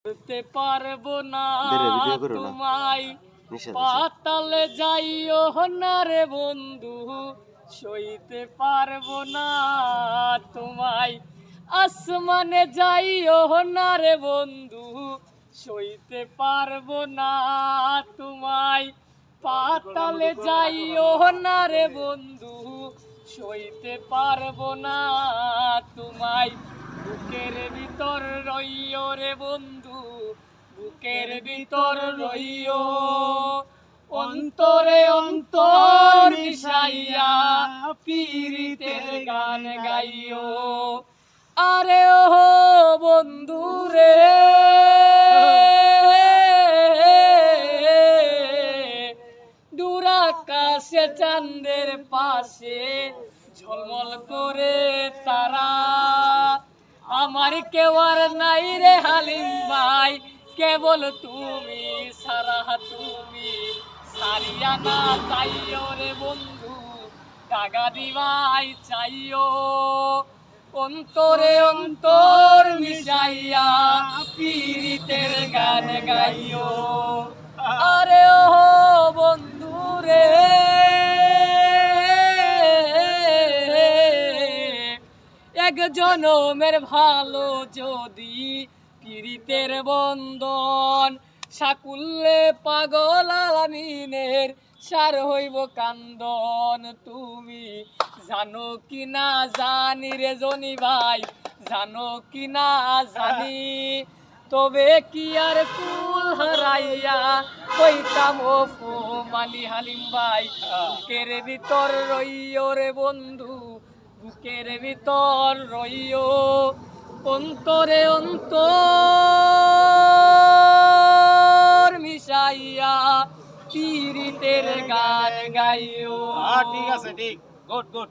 বলতে পারবো না তোমায়, পাতালে যাইও না রে বন্ধু, সইতে পারবো না তোমায়। আসমানে যাইও না রে বন্ধু, সইতে পারবো না তোমায়। পাতালে যাইও না রে বন্ধু, সইতে পারবো না তোমায়। বুকের ভিতর রইও রে বন্ধু, বুকের ভিতর রইও, অন্তরে অন্তর মিশাইয়া পীরিতের গান গাইও। আরে ও বন্ধু রে, দূর আকাশে চাঁদের পাশে ঝলমল করে তারা, আমার কেউ আর নাই রে হালিম ভাই, কেবল তুমি সারা। তুমি সারিয়া না চাইও রে বন্ধু, টাকা দিবাই চাইও, অন্তরে অন্তর মিশাইয়া পীরিতের গান গাইও। আরে ও বন্ধু রে, এক জনমের ভালো যদি পীরিতের বন্ধন, সাকুল্যে পাগল আলামিনের সার হইব কান্দন। তুমি জানো কি না জানি রে জনি ভাই, জানো কি না জানি, তবে কি আর কুল হারাইয়া কইতাম ও মানি হালিম ভাই। বুকের ভিতর রইও রে বন্ধু, বুকের ভিতর রইও, অন্তরে অন্তর মিশাইয়া পীরিতের গান গাইও। ঠিক আছে, ঠিক, গুড গুড।